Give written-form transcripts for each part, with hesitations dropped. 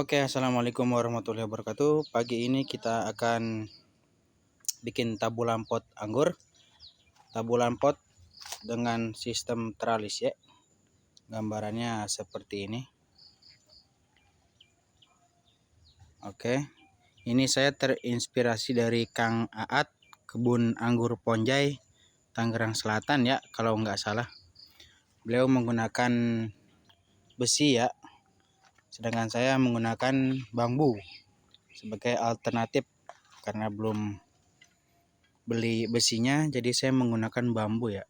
Oke, assalamualaikum warahmatullahi wabarakatuh. Pagi ini kita akan bikin tabulan pot anggur, tabulan pot dengan sistem tralis ya. Gambarannya seperti ini. Oke, ini saya terinspirasi dari Kang Aat, kebun anggur Ponjai, Tangerang Selatan ya, kalau nggak salah. Beliau menggunakan besi ya, sedangkan saya menggunakan bambu sebagai alternatif karena belum beli besinya, jadi saya menggunakan bambu ya.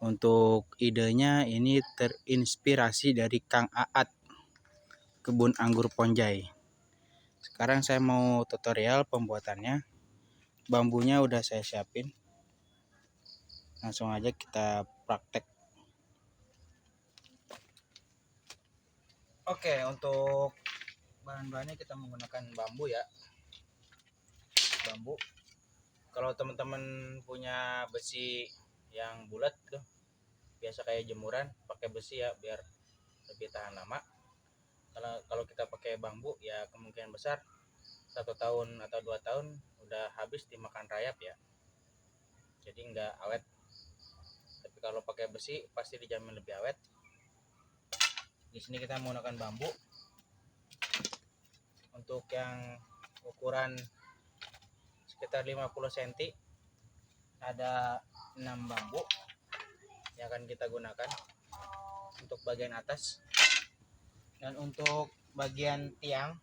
Untuk idenya ini terinspirasi dari Kang Aat, kebun anggur Ponjai. Sekarang saya mau tutorial pembuatannya. Bambunya udah saya siapin, langsung aja kita praktek. Oke, untuk bahan-bahannya kita menggunakan bambu ya, bambu. Kalau teman-teman punya besi yang bulat tuh, biasa kayak jemuran, pakai besi ya biar lebih tahan lama. Kalau kita pakai bambu ya kemungkinan besar 1 tahun atau 2 tahun udah habis dimakan rayap ya, jadi nggak awet. Tapi kalau pakai besi pasti dijamin lebih awet. Di sini kita menggunakan bambu. Untuk yang ukuran sekitar 50 cm ada 6 bambu yang akan kita gunakan untuk bagian atas. Dan untuk bagian tiang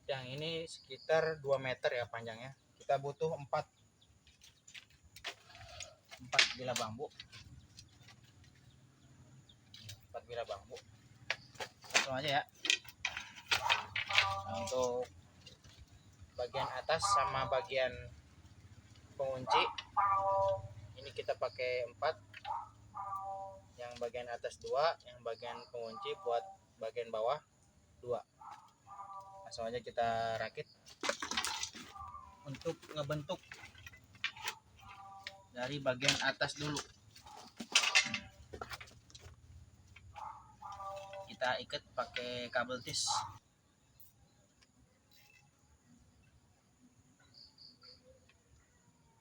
ini sekitar 2 meter ya panjangnya. Kita butuh 4 bilah bambu. 4 bilah bambu. Langsung aja ya. Nah, untuk bagian atas sama bagian pengunci ini kita pakai 4. Yang bagian atas 2, yang bagian pengunci buat bagian bawah 2. Langsung aja kita rakit. Untuk ngebentuk dari bagian atas dulu, kita ikat pakai kabel tis.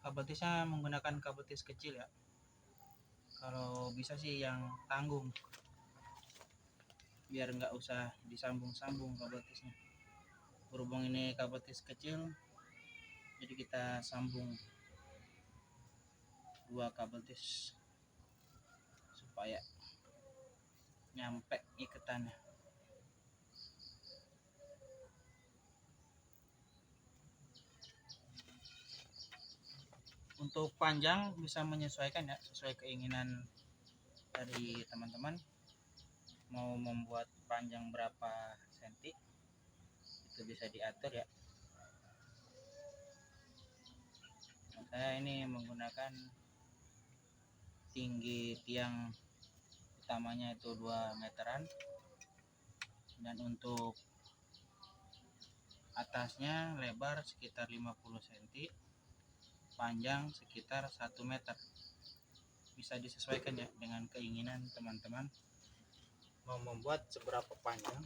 Kabel tisnya menggunakan kabel tis kecil ya, kalau bisa sih yang tanggung, biar nggak usah disambung-sambung kabel tisnya. Berhubung ini kabel tis kecil, jadi kita sambung 2 kabel tis supaya nyampe ikatannya. Untuk panjang bisa menyesuaikan ya, sesuai keinginan dari teman-teman. Mau membuat panjang berapa senti itu bisa diatur ya. Nah, saya ini menggunakan tinggi tiang utamanya itu 2 meteran, dan untuk atasnya lebar sekitar 50 cm, panjang sekitar 1 meter. Bisa disesuaikan ya dengan keinginan teman-teman mau membuat seberapa panjang.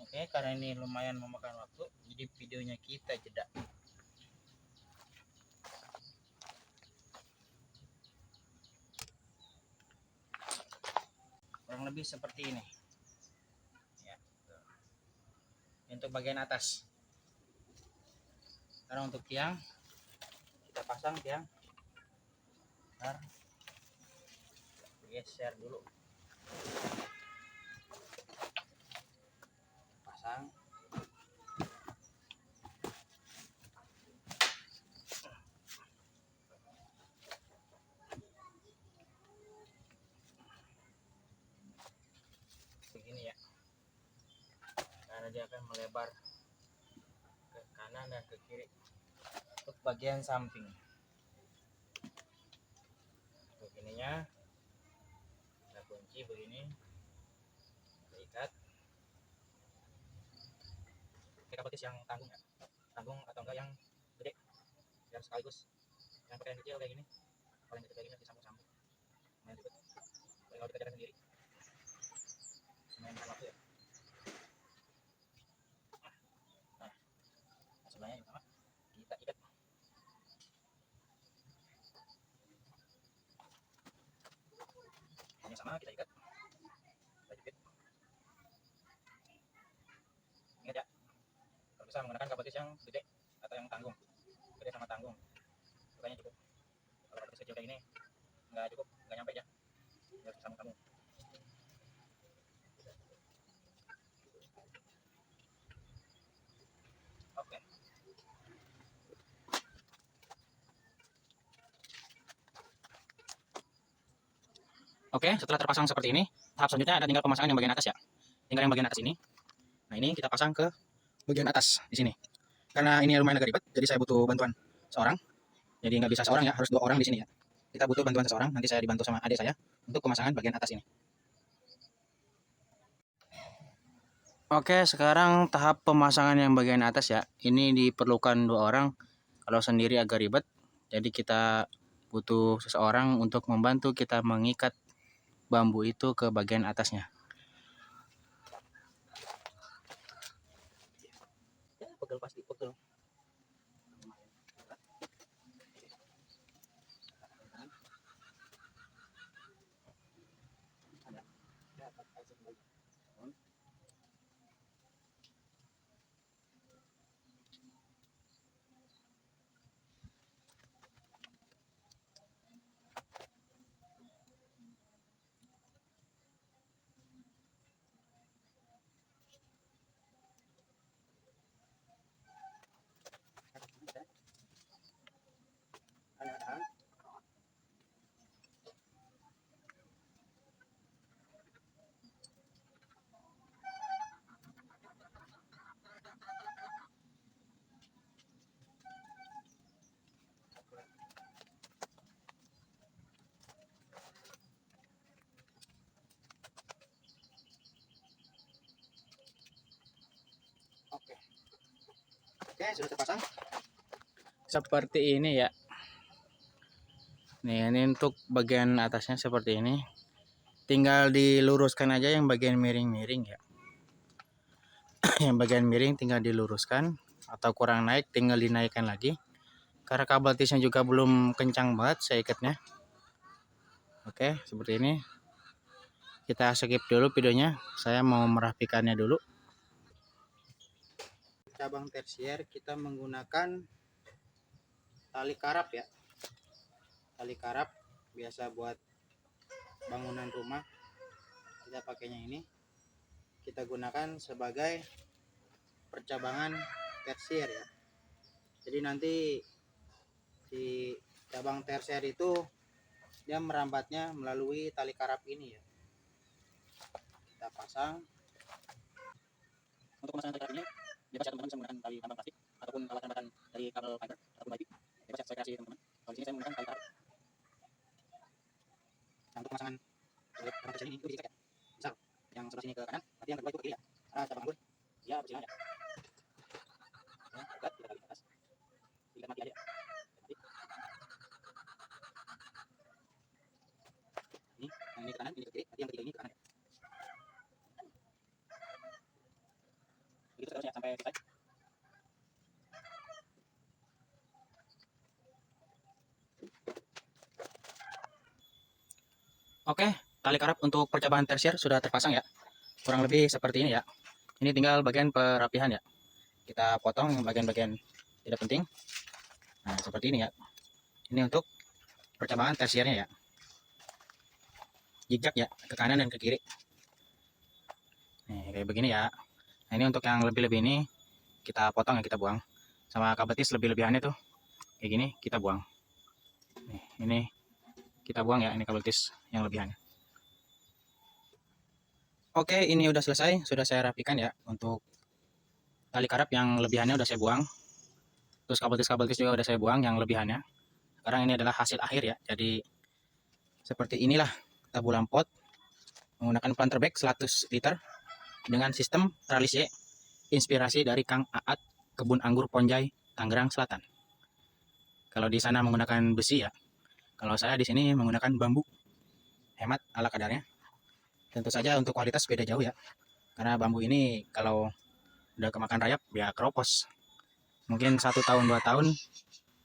Oke, karena ini lumayan memakan waktu, jadi videonya kita jeda. Kurang lebih seperti ini ya. Untuk bagian atas. Sekarang untuk tiang, kita pasang tiang. Ntar geser dulu, pasang. Begini ya, karena dia akan melebar ke kanan dan ke kiri. Untuk bagian samping, untuk ininya kita kunci begini, kita ikat. Kita pakai yang tanggung ya, tanggung atau enggak yang gede, biar sekaligus Yang pakai yang kecil kayak gini, kalau yang kecil kayak gini disambung-sambung, main ribet. Kalau dikerjakan sendiri, main waktu ya. Nah, sebelahnya juga sama, kita ikat. Ini sama kita ikat, kita jepit. Ingat ya, kalau bisa menggunakan kabetis yang gede atau yang tanggung, gede sama tanggung, sukanya cukup. Kalau kabetis kecil kayak gini nggak cukup, nggak nyampe ya, harus sambung-sambung. Oke. Oke, setelah terpasang seperti ini, tahap selanjutnya ada tinggal pemasangan yang bagian atas ya. Tinggal yang bagian atas ini. Nah, ini kita pasang ke bagian atas di sini. Karena ini lumayan agak ribet, jadi saya butuh bantuan seorang. Jadi nggak bisa seorang ya, harus 2 orang di sini ya. Kita butuh bantuan seorang, nanti saya dibantu sama adik saya untuk pemasangan bagian atas ini. Oke, sekarang tahap pemasangan yang bagian atas ya. Ini diperlukan 2 orang. Kalau sendiri agak ribet, jadi kita butuh seseorang untuk membantu kita mengikat bambu itu ke bagian atasnya. Ya, pegel pasti pegel. Oke, sudah terpasang. Seperti ini ya. Nih, ini untuk bagian atasnya seperti ini. Tinggal diluruskan aja yang bagian miring-miring ya. Yang bagian miring tinggal diluruskan, atau kurang naik tinggal dinaikkan lagi. Karena kabel tisnya juga belum kencang banget saya ikatnya. Oke, seperti ini. Kita skip dulu videonya. Saya mau merapikannya dulu. Cabang tersier kita menggunakan tali karap ya. Tali karap biasa buat bangunan rumah. Kita pakainya ini. Kita gunakan sebagai percabangan tersier ya. Jadi nanti di cabang tersier itu dia merambatnya melalui tali karap ini ya. Kita pasang. Untuk pemasangan tali karap ini bebas ya teman-teman, bisa menggunakan tali tambang plastik ataupun alat tambatan dari kabel fiber ataupun baby. Bebas ya, saya kasih teman-teman. Kalau di sini saya menggunakan tali karap. Nah, untuk pemasangan cabang tersier ini itu diikat ya. Misal yang sebelah sini ke kanan, nanti yang kedua itu ke kiri ya. Karena cabang bun dia bersilangan ya. Ya, ikat, kita tarik ke atas. Ikat mati aja ya. Ini, yang ini ke kanan, ini ke kiri, nanti yang ketiga ini ke kanan ya. Begitu seterusnya sampai selesai. Oke, tali karap untuk percabangan tersier sudah terpasang ya. Kurang lebih seperti ini ya. Ini tinggal bagian perapihan ya. Kita potong yang bagian-bagian tidak penting. Nah, seperti ini ya. Ini untuk percabangan tersiernya ya. Zigzag ya, ke kanan dan ke kiri. Nih, kayak begini ya. Nah, ini untuk yang lebih-lebih ini kita potong ya, kita buang. Sama kabetis lebih-lebihannya tuh kayak gini kita buang. Nih, ini kita buang ya, ini kabetis yang lebihannya. Oke, ini udah selesai, sudah saya rapikan ya. Untuk tali karap yang lebihannya udah saya buang. Terus kabetis juga udah saya buang yang lebihannya. Sekarang ini adalah hasil akhir ya. Jadi seperti inilah tabu lampot menggunakan planter bag 100 liter dengan sistem tralisie inspirasi dari Kang Aat, Kebun Anggur Ponjai, Tangerang Selatan. Kalau di sana menggunakan besi ya. Kalau saya di sini menggunakan bambu. Hemat ala kadarnya. Tentu saja untuk kualitas beda jauh ya. Karena bambu ini kalau udah kemakan rayap ya keropos. Mungkin 1 tahun 2 tahun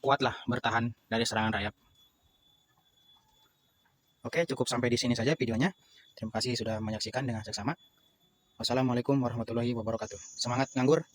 kuatlah bertahan dari serangan rayap. Oke, cukup sampai di sini saja videonya. Terima kasih sudah menyaksikan dengan seksama. Wassalamualaikum warahmatullahi wabarakatuh. Semangat nganggur.